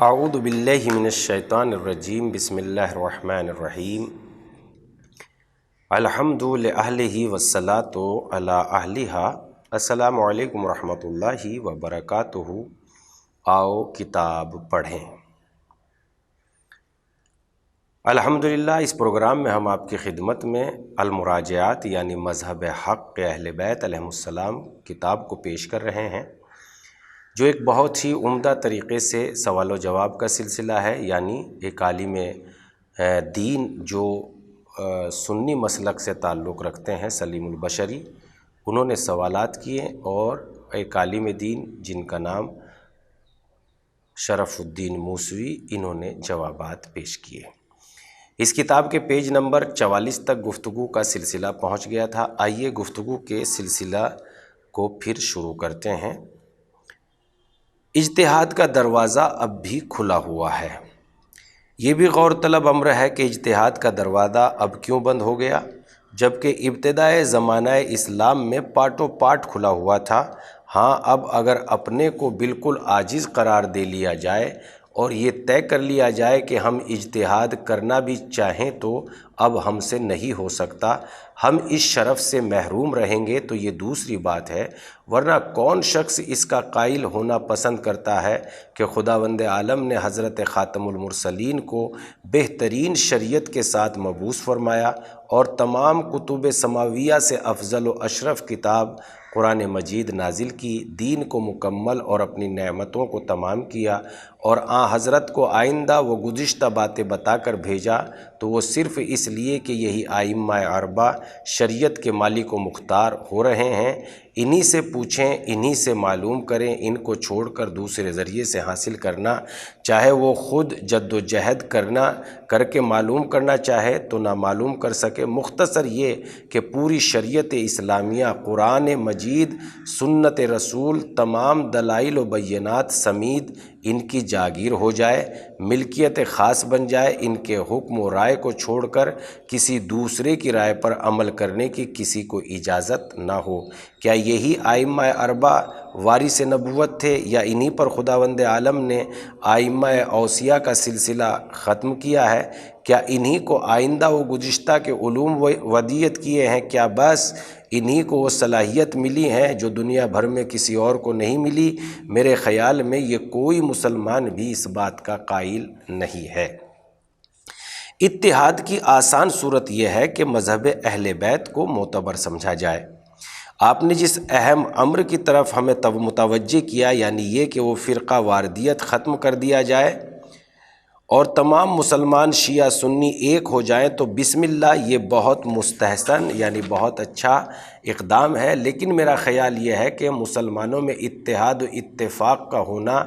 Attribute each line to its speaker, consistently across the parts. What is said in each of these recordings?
Speaker 1: اعوذ باللہ من الشیطان الرجیم بسم اللہ الرحمن الرحیم الحمد لأہلہ والصلاۃ علی اہلہا۔ السلام علیکم ورحمۃ اللہ وبرکاتہ۔ آؤ کتاب پڑھیں۔ الحمدللہ اس پروگرام میں ہم آپ کی خدمت میں المراجعات یعنی مذہب حق اہل بیت علیہم السلام کتاب کو پیش کر رہے ہیں، جو ایک بہت ہی عمدہ طریقے سے سوال و جواب کا سلسلہ ہے۔ یعنی ایک عالم دین جو سنی مسلک سے تعلق رکھتے ہیں، سلیم البشری، انہوں نے سوالات کیے، اور ایک عالم دین جن کا نام شرف الدین موسوی، انہوں نے جوابات پیش کیے۔ اس کتاب کے پیج نمبر 44 تک گفتگو کا سلسلہ پہنچ گیا تھا۔ آئیے گفتگو کے سلسلہ کو پھر شروع کرتے ہیں۔ اجتہاد کا دروازہ اب بھی کھلا ہوا ہے۔ یہ بھی غور طلب امر ہے کہ اجتہاد کا دروازہ اب کیوں بند ہو گیا، جبکہ ابتدائے زمانہ اسلام میں پاٹو پاٹ کھلا ہوا تھا۔ ہاں، اب اگر اپنے کو بالکل عاجز قرار دے لیا جائے اور یہ طے کر لیا جائے کہ ہم اجتہاد کرنا بھی چاہیں تو اب ہم سے نہیں ہو سکتا، ہم اس شرف سے محروم رہیں گے، تو یہ دوسری بات ہے۔ ورنہ کون شخص اس کا قائل ہونا پسند کرتا ہے کہ خداوند عالم نے حضرت خاتم المرسلین کو بہترین شریعت کے ساتھ مبعوث فرمایا اور تمام کتب سماویہ سے افضل و اشرف کتاب قرآن مجید نازل کی، دین کو مکمل اور اپنی نعمتوں کو تمام کیا، اور حضرت کو آئندہ و گزشتہ باتیں بتا کر بھیجا، تو وہ صرف اس لیے کہ یہی ائمہ اربعہ شریعت کے مالک و مختار ہو رہے ہیں۔ انہی سے پوچھیں، انہی سے معلوم کریں، ان کو چھوڑ کر دوسرے ذریعے سے حاصل کرنا، چاہے وہ خود جد و جہد کر کے معلوم کرنا چاہے تو نہ معلوم کر سکے۔ مختصر یہ کہ پوری شریعت اسلامیہ، قرآن مجید، سنت رسول، تمام دلائل و بینات سمیت ان کی جاگیر ہو جائے، ملکیت خاص بن جائے، ان کے حکم و رائے کو چھوڑ کر کسی دوسرے کی رائے پر عمل کرنے کی کسی کو اجازت نہ ہو۔ کیا یہی ائمہ اربعہ وارث نبوت تھے، یا انہی پر خداوند عالم نے ائمہ اوصیاء کا سلسلہ ختم کیا ہے؟ کیا انہی کو آئندہ و گزشتہ کے علوم ودیت کیے ہیں؟ کیا بس انہی کو وہ صلاحیت ملی ہیں جو دنیا بھر میں کسی اور کو نہیں ملی؟ میرے خیال میں یہ کوئی مسلمان بھی اس بات کا قائل نہیں ہے۔ اتحاد کی آسان صورت یہ ہے کہ مذہب اہل بیت کو معتبر سمجھا جائے۔ آپ نے جس اہم امر کی طرف ہمیں متوجہ کیا، یعنی یہ کہ وہ فرقہ واردیت ختم کر دیا جائے اور تمام مسلمان شیعہ سنی ایک ہو جائیں، تو بسم اللہ، یہ بہت مستحسن یعنی بہت اچھا اقدام ہے، لیکن میرا خیال یہ ہے کہ مسلمانوں میں اتحاد و اتفاق کا ہونا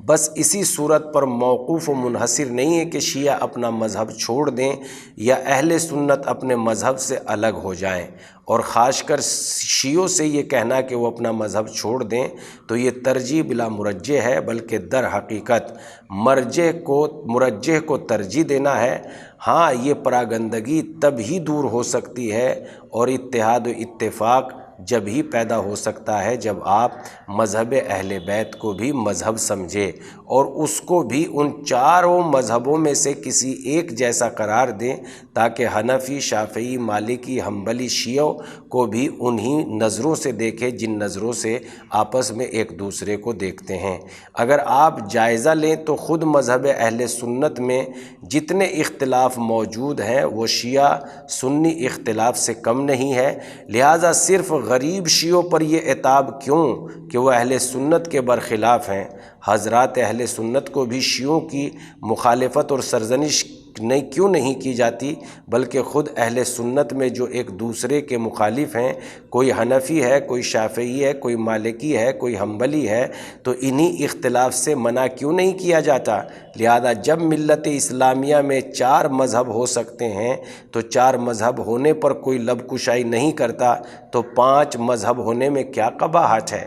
Speaker 1: بس اسی صورت پر موقوف و منحصر نہیں ہے کہ شیعہ اپنا مذہب چھوڑ دیں یا اہل سنت اپنے مذہب سے الگ ہو جائیں، اور خاص کر شیعوں سے یہ کہنا کہ وہ اپنا مذہب چھوڑ دیں تو یہ ترجیح بلا مرجح ہے، بلکہ در حقیقت مرجح کو ترجیح دینا ہے۔ ہاں، یہ پراگندگی تب ہی دور ہو سکتی ہے اور اتحاد و اتفاق جب ہی پیدا ہو سکتا ہے جب آپ مذہب اہل بیت کو بھی مذہب سمجھیں اور اس کو بھی ان چاروں مذہبوں میں سے کسی ایک جیسا قرار دیں، تاکہ حنفی، شافعی، مالکی، حنبلی، شیعوں کو بھی انہی نظروں سے دیکھیں جن نظروں سے آپس میں ایک دوسرے کو دیکھتے ہیں۔ اگر آپ جائزہ لیں تو خود مذہب اہل سنت میں جتنے اختلاف موجود ہیں وہ شیعہ سنی اختلاف سے کم نہیں ہے، لہٰذا صرف غریب شیعوں پر یہ عتاب کیوں کہ وہ اہل سنت کے برخلاف ہیں؟ حضرات اہل سنت کو بھی شیعوں کی مخالفت اور سرزنش کیوں نہیں کی جاتی، بلکہ خود اہل سنت میں جو ایک دوسرے کے مخالف ہیں، کوئی حنفی ہے، کوئی شافعی ہے، کوئی مالکی ہے، کوئی حنبلی ہے، تو انہی اختلاف سے منع کیوں نہیں کیا جاتا؟ لہذا جب ملت اسلامیہ میں 4 مذہب ہو سکتے ہیں تو 4 مذہب ہونے پر کوئی لب کشائی نہیں کرتا، تو 5 مذہب ہونے میں کیا قباحت ہے؟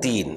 Speaker 1: 3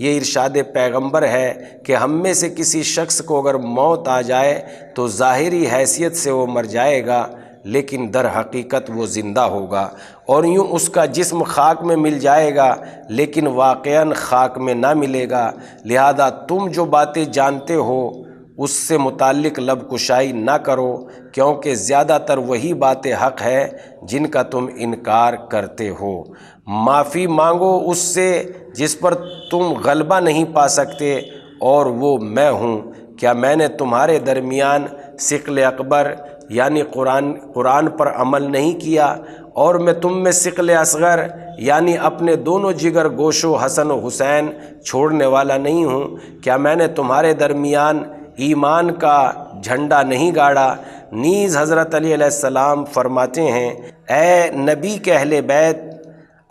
Speaker 1: یہ ارشاد پیغمبر ہے کہ ہم میں سے کسی شخص کو اگر موت آ جائے تو ظاہری حیثیت سے وہ مر جائے گا، لیکن در حقیقت وہ زندہ ہوگا، اور یوں اس کا جسم خاک میں مل جائے گا لیکن واقعاً خاک میں نہ ملے گا۔ لہذا تم جو باتیں جانتے ہو اس سے متعلق لب کشائی نہ کرو، کیونکہ زیادہ تر وہی باتیں حق ہے جن کا تم انکار کرتے ہو۔ معافی مانگو اس سے جس پر تم غلبہ نہیں پا سکتے، اور وہ میں ہوں۔ کیا میں نے تمہارے درمیان ثقل اکبر یعنی قرآن پر عمل نہیں کیا، اور میں تم میں ثقل اصغر یعنی اپنے دونوں جگر گوشوں حسن و حسین چھوڑنے والا نہیں ہوں؟ کیا میں نے تمہارے درمیان ایمان کا جھنڈا نہیں گاڑا؟ نیز حضرت علی علیہ السلام فرماتے ہیں، اے نبی کے اہل بیت،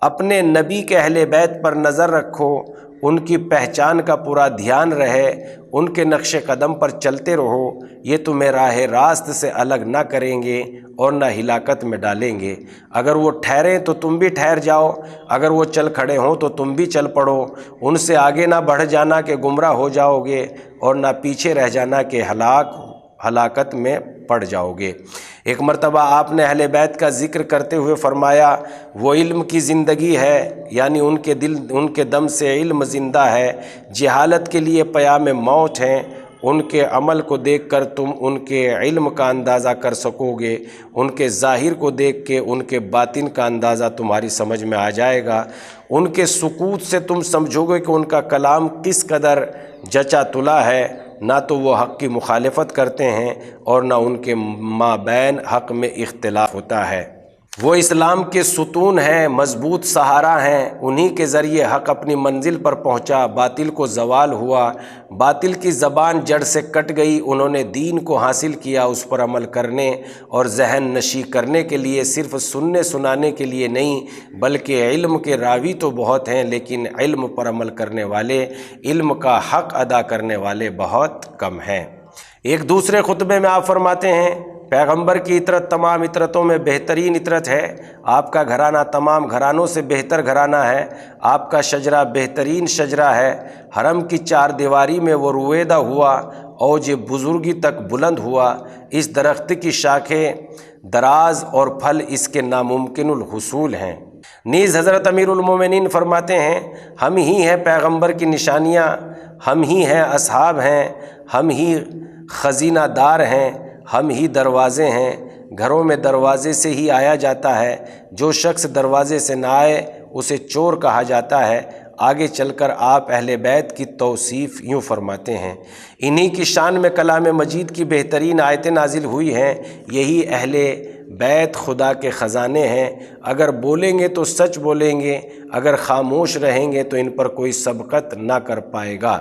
Speaker 1: اپنے نبی کے اہل بیت پر نظر رکھو، ان کی پہچان کا پورا دھیان رہے، ان کے نقش قدم پر چلتے رہو، یہ تمہیں راہ راست سے الگ نہ کریں گے اور نہ ہلاکت میں ڈالیں گے۔ اگر وہ ٹھہریں تو تم بھی ٹھہر جاؤ، اگر وہ چل کھڑے ہوں تو تم بھی چل پڑو، ان سے آگے نہ بڑھ جانا کہ گمراہ ہو جاؤ گے، اور نہ پیچھے رہ جانا کہ ہلاکت میں پڑ جاؤ گے۔ ایک مرتبہ آپ نے اہل بیت کا ذکر کرتے ہوئے فرمایا، وہ علم کی زندگی ہے، یعنی ان کے دم سے علم زندہ ہے، جہالت کے لیے پیام موت ہیں، ان کے عمل کو دیکھ کر تم ان کے علم کا اندازہ کر سکو گے، ان کے ظاہر کو دیکھ کے ان کے باطن کا اندازہ تمہاری سمجھ میں آ جائے گا، ان کے سکوت سے تم سمجھو گے کہ ان کا کلام کس قدر جچا تلا ہے، نہ تو وہ حق کی مخالفت کرتے ہیں اور نہ ان کے مابین حق میں اختلاف ہوتا ہے۔ وہ اسلام کے ستون ہیں، مضبوط سہارا ہیں، انہی کے ذریعے حق اپنی منزل پر پہنچا، باطل کو زوال ہوا، باطل کی زبان جڑ سے کٹ گئی، انہوں نے دین کو حاصل کیا اس پر عمل کرنے اور ذہن نشی کرنے کے لیے، صرف سننے سنانے کے لیے نہیں، بلکہ علم کے راوی تو بہت ہیں لیکن علم پر عمل کرنے والے، علم کا حق ادا کرنے والے بہت کم ہیں۔ ایک دوسرے خطبے میں آپ فرماتے ہیں، پیغمبر کی اطرت تمام اطرتوں میں بہترین اطرت ہے، آپ کا گھرانہ تمام گھرانوں سے بہتر گھرانہ ہے، آپ کا شجرہ بہترین شجرہ ہے، حرم کی چار دیواری میں وہ رویدہ ہوا، اوج بزرگی تک بلند ہوا، اس درخت کی شاخیں دراز اور پھل اس کے ناممکن الحصول ہیں۔ نیز حضرت امیر المومنین فرماتے ہیں، ہم ہی ہیں پیغمبر کی نشانیاں، ہم ہی ہیں اصحاب ہیں، ہم ہی خزینہ دار ہیں، ہم ہی دروازے ہیں، گھروں میں دروازے سے ہی آیا جاتا ہے، جو شخص دروازے سے نہ آئے اسے چور کہا جاتا ہے۔ آگے چل کر آپ اہل بیت کی توصیف یوں فرماتے ہیں، انہی کی شان میں کلام مجید کی بہترین آیتیں نازل ہوئی ہیں، یہی اہل بیت خدا کے خزانے ہیں، اگر بولیں گے تو سچ بولیں گے، اگر خاموش رہیں گے تو ان پر کوئی سبقت نہ کر پائے گا۔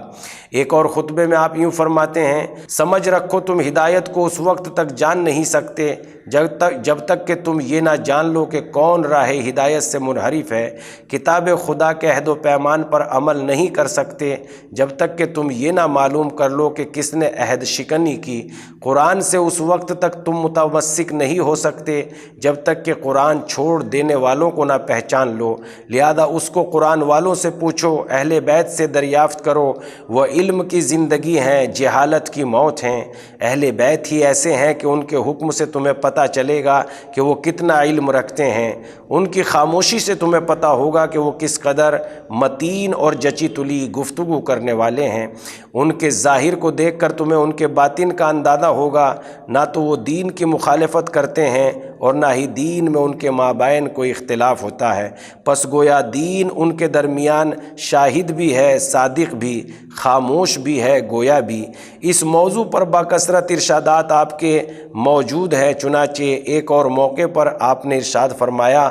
Speaker 1: ایک اور خطبے میں آپ یوں فرماتے ہیں، سمجھ رکھو تم ہدایت کو اس وقت تک جان نہیں سکتے جب تک کہ تم یہ نہ جان لو کہ کون راہ ہدایت سے منحرف ہے، کتاب خدا کے عہد و پیمان پر عمل نہیں کر سکتے جب تک کہ تم یہ نہ معلوم کر لو کہ کس نے عہد شکنی کی، قرآن سے اس وقت تک تم متمسک نہیں ہو سکتے جب تک کہ قرآن چھوڑ دینے والوں کو نہ پہچان لو، لہذا اس کو قرآن والوں سے پوچھو، اہل بیت سے دریافت کرو، وہ علم کی زندگی ہیں، جہالت کی موت ہیں، اہل بیت ہی ایسے ہیں کہ ان کے حکم سے تمہیں پتہ چلے گا کہ وہ کتنا علم رکھتے ہیں، ان کی خاموشی سے تمہیں پتہ ہوگا کہ وہ کس قدر متین اور جچی تلی گفتگو کرنے والے ہیں، ان کے ظاہر کو دیکھ کر تمہیں ان کے باطن کا اندازہ ہوگا، نہ تو وہ دین کی مخالفت کرتے ہیں اور نہ ہی دین میں ان کے مابین کوئی اختلاف ہوتا ہے، پس گویا دین ان کے درمیان شاہد بھی ہے، صادق بھی، خاموش بھی ہے، گویا بھی۔ اس موضوع پر باکثرت ارشادات آپ کے موجود ہیں، چنانچہ ایک اور موقع پر آپ نے ارشاد فرمایا،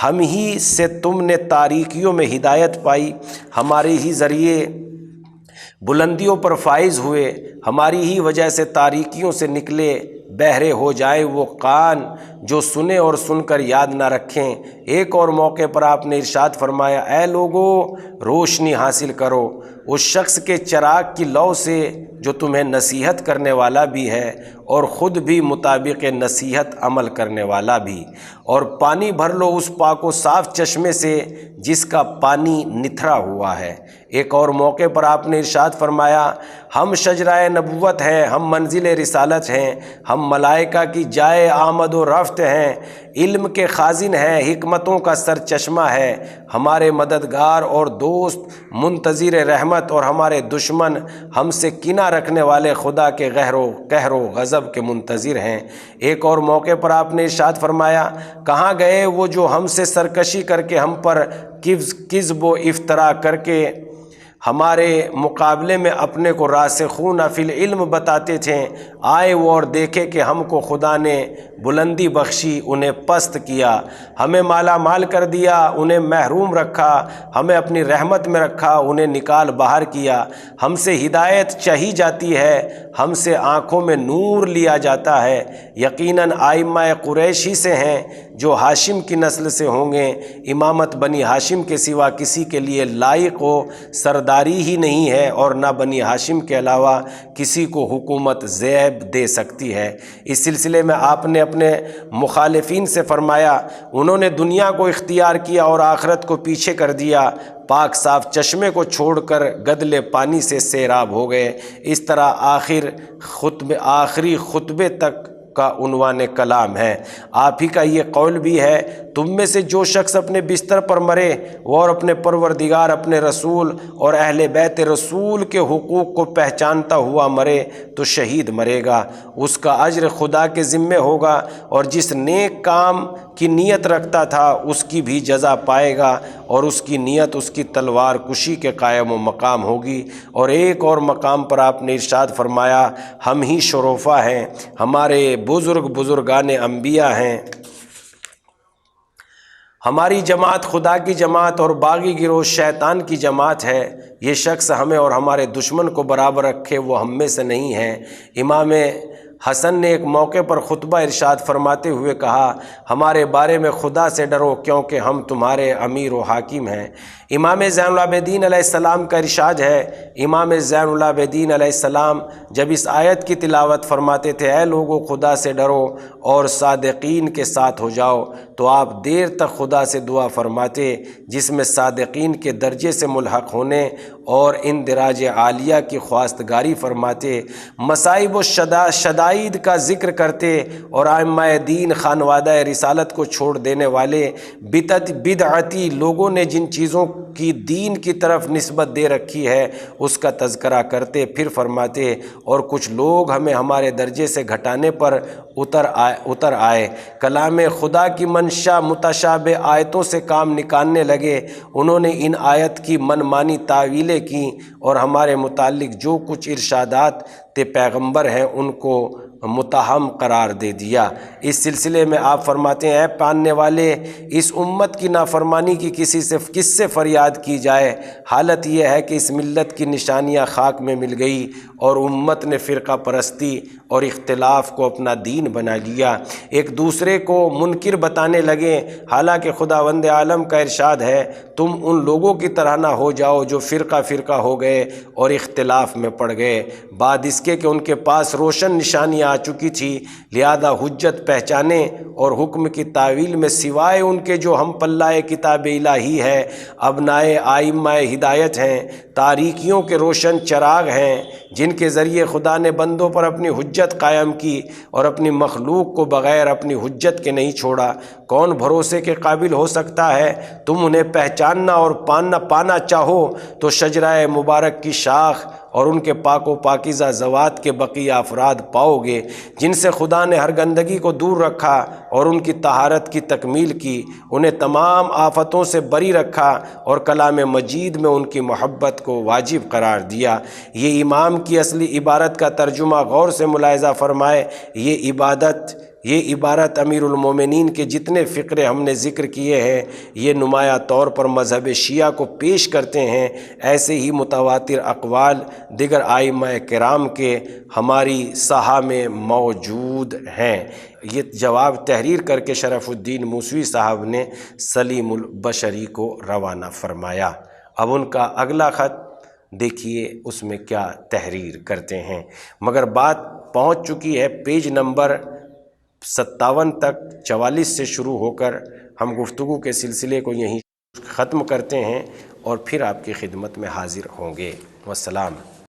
Speaker 1: ہم ہی سے تم نے تاریکیوں میں ہدایت پائی، ہمارے ہی ذریعے بلندیوں پر فائز ہوئے، ہماری ہی وجہ سے تاریکیوں سے نکلے، بہرے ہو جائے وہ کان جو سنے اور سن کر یاد نہ رکھیں۔ ایک اور موقع پر آپ نے ارشاد فرمایا، اے لوگو روشنی حاصل کرو، اس شخص کے چراغ کی لو سے جو تمہیں نصیحت کرنے والا بھی ہے اور خود بھی مطابق نصیحت عمل کرنے والا بھی، اور پانی بھر لو اس پاک و صاف چشمے سے جس کا پانی نتھرا ہوا ہے۔ ایک اور موقع پر آپ نے ارشاد فرمایا، ہم شجرۂ نبوت ہیں، ہم منزل رسالت ہیں، ہم ملائکہ کی جائے آمد و رفت ہیں، علم کے خازن ہیں، حکمتوں کا سرچشمہ ہے، ہمارے مددگار اور دوست منتظر رحمت، اور ہمارے دشمن ہم سے کینہ رکھنے والے خدا کے قہر و غضب کے منتظر ہیں۔ ایک اور موقع پر آپ نے ارشاد فرمایا، کہاں گئے وہ جو ہم سے سرکشی کر کے ہم پر کذب و افطرا کر کے ہمارے مقابلے میں اپنے کو راسخون فی العلم بتاتے تھے؟ آئے وہ اور دیکھے کہ ہم کو خدا نے بلندی بخشی، انہیں پست کیا، ہمیں مالا مال کر دیا، انہیں محروم رکھا، ہمیں اپنی رحمت میں رکھا، انہیں نکال باہر کیا، ہم سے ہدایت چاہی جاتی ہے، ہم سے آنکھوں میں نور لیا جاتا ہے۔ یقیناً ائمہ قریش ہی سے ہیں جو ہاشم کی نسل سے ہوں گے، امامت بنی ہاشم کے سوا کسی کے لیے لائق و سرداری ہی نہیں ہے، اور نہ بنی ہاشم کے علاوہ کسی کو حکومت زیب دے سکتی ہے۔ اس سلسلے میں آپ نے اپنے مخالفین سے فرمایا، انہوں نے دنیا کو اختیار کیا اور آخرت کو پیچھے کر دیا، پاک صاف چشمے کو چھوڑ کر گدلے پانی سے سیراب ہو گئے۔ اس طرح آخری خطبے تک کا عنوان کلام ہے۔ آپ ہی کا یہ قول بھی ہے، تم میں سے جو شخص اپنے بستر پر مرے وہ اور اپنے پروردگار، اپنے رسول اور اہل بیت رسول کے حقوق کو پہچانتا ہوا مرے تو شہید مرے گا، اس کا اجر خدا کے ذمے ہوگا، اور جس نیک کام کی نیت رکھتا تھا اس کی بھی جزا پائے گا، اور اس کی نیت اس کی تلوار کشی کے قائم و مقام ہوگی۔ اور ایک اور مقام پر آپ نے ارشاد فرمایا، ہم ہی شرفا ہیں، ہمارے بزرگان انبیاء ہیں، ہماری جماعت خدا کی جماعت اور باغی گروہ شیطان کی جماعت ہے، یہ شخص ہمیں اور ہمارے دشمن کو برابر رکھے وہ ہم میں سے نہیں ہے۔ امام حسن نے ایک موقع پر خطبہ ارشاد فرماتے ہوئے کہا، ہمارے بارے میں خدا سے ڈرو کیونکہ ہم تمہارے امیر و حاکم ہیں۔ امام زین العابدین علیہ السلام کا ارشاد ہے، امام زین العابدین علیہ السلام جب اس آیت کی تلاوت فرماتے تھے، اے لوگو خدا سے ڈرو اور صادقین کے ساتھ ہو جاؤ، تو آپ دیر تک خدا سے دعا فرماتے، جس میں صادقین کے درجے سے ملحق ہونے اور اندراج عالیہ کی خواستگاری فرماتے، مصائب و شدائد کا ذکر کرتے، اور ائمہ دین خانوادہ رسالت کو چھوڑ دینے والے بدعتی لوگوں نے جن چیزوں کی دین کی طرف نسبت دے رکھی ہے اس کا تذکرہ کرتے، پھر فرماتے، اور کچھ لوگ ہمیں ہمارے درجے سے گھٹانے پر اتر آئے، کلام خدا کی منشا متشابہ آیتوں سے کام نکالنے لگے، انہوں نے ان آیت کی من مانی تعویلیں کی، اور ہمارے متعلق جو کچھ ارشادات پیغمبر ہیں ان کو متہم قرار دے دیا۔ اس سلسلے میں آپ فرماتے ہیں، اے پاننے والے، اس امت کی نافرمانی کی کس سے فریاد کی جائے؟ حالت یہ ہے کہ اس ملت کی نشانیاں خاک میں مل گئی، اور امت نے فرقہ پرستی اور اختلاف کو اپنا دین بنا لیا، ایک دوسرے کو منکر بتانے لگے، حالانکہ خداوند عالم کا ارشاد ہے، تم ان لوگوں کی طرح نہ ہو جاؤ جو فرقہ ہو گئے اور اختلاف میں پڑ گئے، بعد اس کے کہ ان کے پاس روشن نشانیاں آ چکی تھی، لہذا حجت پہچانے اور حکم کی تعویل میں سوائے ان کے جو ہم پلہ کتاب الہی ہے، ابنائے ائمہ ہدایت ہیں، تاریکیوں کے روشن چراغ ہیں، جن کے ذریعے خدا نے بندوں پر اپنی حجت قائم کی اور اپنی مخلوق کو بغیر اپنی حجت کے نہیں چھوڑا، کون بھروسے کے قابل ہو سکتا ہے؟ تم انہیں پہچاننا اور پانا چاہو تو شجرہ مبارک کی شاخ اور ان کے پاک و پاکیزہ ذوات کے بقیہ افراد پاؤ گے، جن سے خدا نے ہر گندگی کو دور رکھا اور ان کی طہارت کی تکمیل کی، انہیں تمام آفتوں سے بری رکھا اور کلام مجید میں ان کی محبت کو واجب قرار دیا۔ یہ امام کی اصلی عبارت کا ترجمہ غور سے ملاحظہ فرمائے، یہ عبارت امیر المومنین کے جتنے فقرے ہم نے ذکر کیے ہیں یہ نمایاں طور پر مذہب شیعہ کو پیش کرتے ہیں، ایسے ہی متواتر اقوال دیگر ائمہ کرام کے ہماری ساحہ میں موجود ہیں۔ یہ جواب تحریر کر کے شرف الدین موسوی صاحب نے سلیم البشری کو روانہ فرمایا۔ اب ان کا اگلا خط دیکھیے اس میں کیا تحریر کرتے ہیں۔ مگر بات پہنچ چکی ہے پیج نمبر 57 تک، 44 سے شروع ہو کر ہم گفتگو کے سلسلے کو یہیں ختم کرتے ہیں اور پھر آپ کی خدمت میں حاضر ہوں گے۔ والسلام۔